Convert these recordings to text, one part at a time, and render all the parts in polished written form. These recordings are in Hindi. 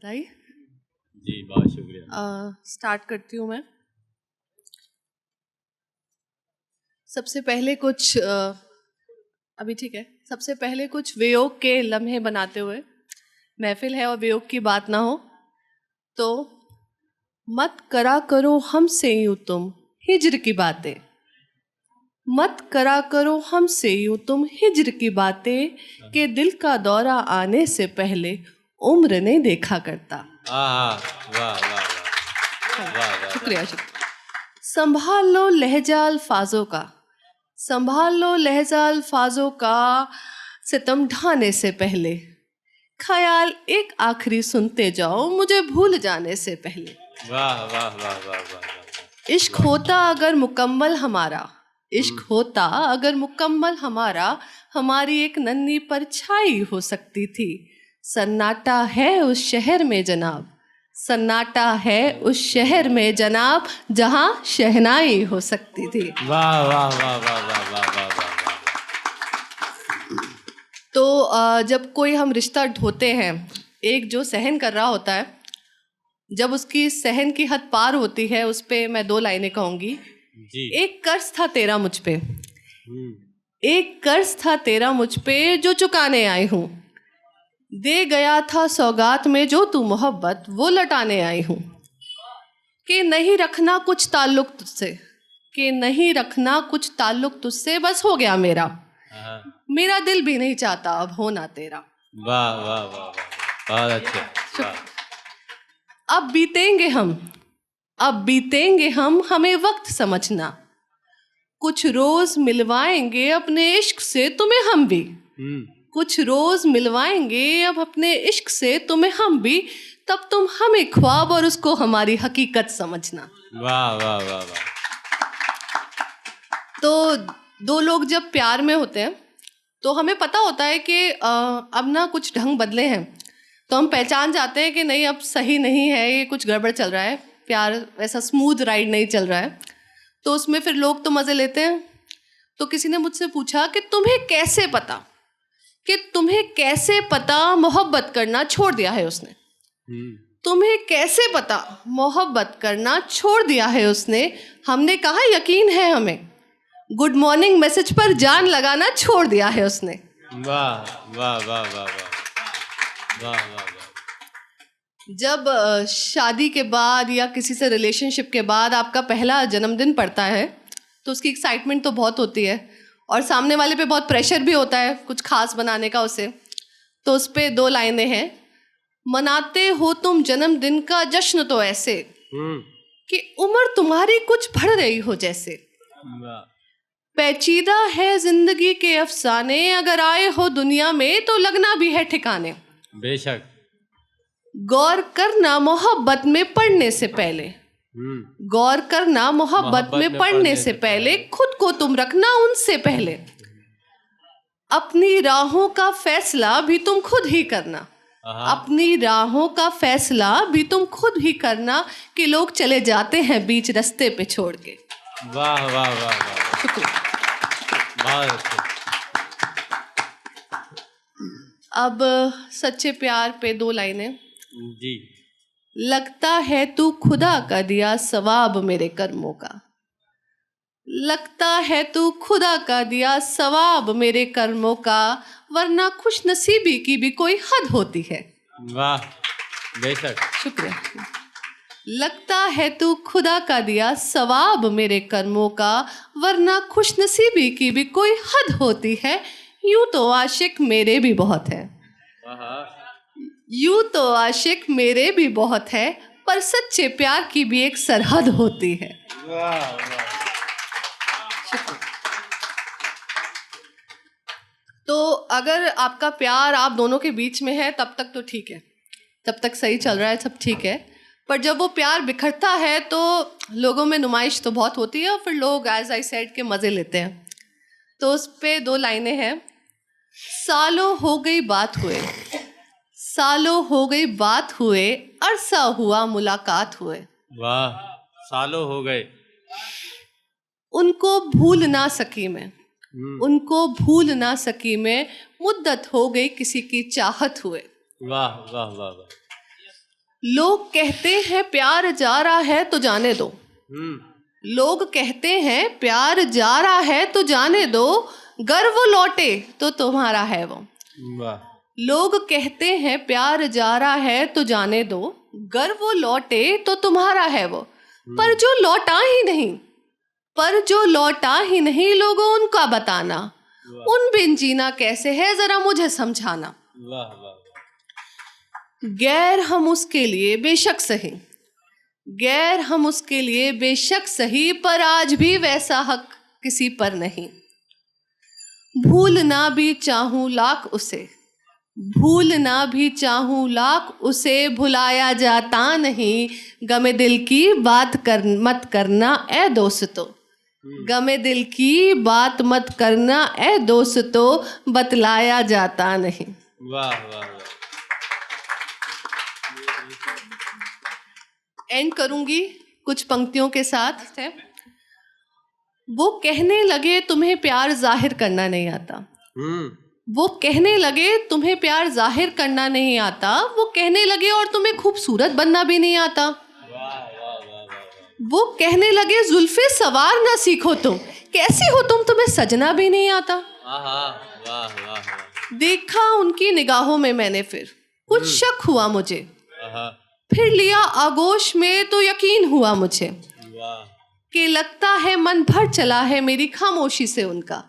बताइए। जी बहुत शुक्रिया। स्टार्ट करती हूँ मैं। सबसे पहले कुछ अभी ठीक है। सबसे पहले कुछ वियोग के लम्हे बनाते हुए, महफिल है और वियोग की बात ना हो तो मत करा करो हमसे यूं तुम हिज्र की बातें, मत करा करो हमसे यूं तुम हिज्र की बातें, के दिल का दौरा आने से पहले उम्र नहीं देखा करता। वाह वाह वाह वाह वाह। शुक्रिया शुक्रिया। संभाल लो लहजा अल्फाजों का, संभाल लो लहजा अल्फाजों का, सितम ढाने से पहले ख्याल एक आखिरी सुनते जाओ मुझे भूल जाने से पहले। वाह वाह वाह वाह वाह। इश्क होता अगर मुकम्मल हमारा, इश्क होता अगर मुकम्मल हमारा, हमारी एक नन्ही परछाई हो सकती थी। सन्नाटा है उस शहर में जनाब, सन्नाटा है उस शहर में जनाब, जहां शहनाई हो सकती थी। वाह वाह वाह वाह वाह वाह वाह वाह। तो जब कोई हम रिश्ता ढोते हैं, एक जो सहन कर रहा होता है, जब उसकी सहन की हद पार होती है, उस पे मैं 2 लाइनें कहूँगी। एक कर्ज था तेरा मुझ पे, एक कर्ज था तेरा मुझ पे जो चुकाने आई हूँ, दे गया था सौगात में जो तू मोहब्बत वो लौटाने आई हूँ। कि नहीं रखना कुछ ताल्लुक तुझसे, कि नहीं रखना कुछ ताल्लुक तुझसे, बस हो गया मेरा, मेरा दिल भी नहीं चाहता अब होना तेरा। वाह वाह वाह वाह, बहुत अच्छे। वाह। अब बीतेंगे हम, अब बीतेंगे हम, हमें वक्त समझना, कुछ रोज मिलवाएंगे अपने इश्क से तुम्हें हम भी, कुछ रोज मिलवाएंगे अब अपने इश्क से तुम्हें हम भी, तब तुम हमें ख्वाब और उसको हमारी हकीकत समझना। वाह वाह वाह वाह। तो 2 लोग जब प्यार में होते हैं तो हमें पता होता है कि अब ना कुछ ढंग बदले हैं, तो हम पहचान जाते हैं कि नहीं अब सही नहीं है, ये कुछ गड़बड़ चल रहा है, प्यार वैसा स्मूथ राइड नहीं चल रहा है। तो उसमें फिर लोग तो मज़े लेते हैं। तो किसी ने मुझसे पूछा कि तुम्हें कैसे पता, कि तुम्हें कैसे पता मोहब्बत करना छोड़ दिया है उसने, तुम्हें कैसे पता मोहब्बत करना छोड़ दिया है उसने। हमने कहा यकीन है हमें, गुड मॉर्निंग मैसेज पर जान लगाना छोड़ दिया है उसने। वाह वाह वाह वाह वाह वाह वाह। जब शादी के बाद या किसी से रिलेशनशिप के बाद आपका पहला जन्मदिन पड़ता है तो उसकी एक्साइटमेंट तो बहुत होती है और सामने वाले पे बहुत प्रेशर भी होता है कुछ खास बनाने का उसे। तो उस पे 2 लाइनें हैं। मनाते हो तुम जन्मदिन का जश्न तो ऐसे कि उम्र तुम्हारी कुछ बढ़ रही हो जैसे। पेचीदा है जिंदगी के अफसाने, अगर आए हो दुनिया में तो लगना भी है ठिकाने। बेशक। गौर करना मोहब्बत में पढ़ने से पहले, गौर करना मोहब्बत में पढ़ने से पहले, खुद को तुम रखना उनसे पहले। अपनी राहों का फैसला भी तुम खुद ही करना, अपनी राहों का फैसला भी तुम खुद ही करना, कि लोग चले जाते हैं बीच रास्ते पे छोड़ के। वाह वाह वाह वाह। शुक्रिया। बहुत अच्छे। अब सच्चे प्यार पे 2 लाइनें। जी। लगता है तू खुदा का दिया सवाब मेरे कर्मों का, लगता है तू खुदा का दिया सवाब मेरे कर्मों का, वरना खुश नसीबी की भी कोई हद होती है। वाह बेशक। शुक्रिया। लगता है तू खुदा का दिया सवाब मेरे कर्मों का, वरना खुश नसीबी की भी कोई हद होती है। यूं तो आशिक मेरे भी बहुत है, यूं तो आशिक मेरे भी बहुत है, पर सच्चे प्यार की भी एक सरहद होती है। वाह वाह। तो अगर आपका प्यार आप दोनों के बीच में है तब तक तो ठीक है, तब तक सही चल रहा है, सब ठीक है। पर जब वो प्यार बिखरता है तो लोगों में नुमाइश तो बहुत होती है और फिर लोग एज आई सेड के मज़े लेते हैं। तो उस पे 2 लाइनें हैं। सालों हो गई बात हुए, सालों हो गई बात हुए, अरसा हुआ मुलाकात हुए। वाह सालों हो गए। उनको भूल ना सकी मैं, उनको भूल ना सकी मैं, मुद्दत हो गई किसी की चाहत हुए। वाह वाह वाह वाह। लोग कहते हैं प्यार जा रहा है तो जाने दो। लोग कहते हैं प्यार जा रहा है तो जाने दो, गर वो लौटे तो तुम्हारा है वो। वाह। लोग कहते हैं प्यार जा रहा है तो जाने दो, गर वो लौटे तो तुम्हारा है वो। पर जो लौटा ही नहीं, पर जो लौटा ही नहीं लोगों उनका बताना, उन बिन जीना कैसे है जरा मुझे समझाना। वाह वाह। गैर हम उसके लिए बेशक सही, गैर हम उसके लिए बेशक सही, पर आज भी वैसा हक किसी पर नहीं। भूलना भी चाहूं लाख उसे, भूलना भी चाहूं लाख उसे, भुलाया जाता नहीं। गमे दिल की बात मत करना ए दोस्तों, गमे दिल की बात मत करना ए दोस्तों, बतलाया जाता नहीं। वाह वाह वाह। एंड करूंगी कुछ पंक्तियों के साथ है। वो कहने लगे तुम्हें प्यार जाहिर करना नहीं आता, वो कहने लगे तुम्हें प्यार जाहिर करना नहीं आता, वो कहने लगे और तुम्हें खूबसूरत बनना भी नहीं आता। वो कहने लगे जुल्फे सवार ना सीखो तुम, कैसी हो तुम, तुम्हें सजना भी नहीं आता। वाह वाह। देखा उनकी निगाहों में मैंने फिर कुछ शक हुआ मुझे, आहा। फिर लिया आगोश में तो यकीन हुआ मुझे, वाह। कि लगता है मन भर चला है मेरी खामोशी से उनका,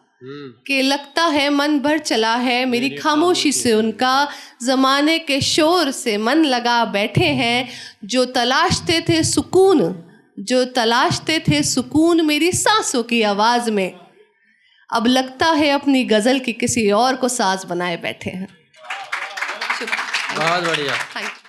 कि लगता है मन भर चला है मेरी खामोशी से उनका। ज़माने के शोर से मन लगा बैठे हैं, जो तलाशते थे सुकून, जो तलाशते थे सुकून मेरी सांसों की आवाज़ में, अब लगता है अपनी गज़ल की किसी और को साज बनाए बैठे हैं। बहुत बढ़िया। Thank you.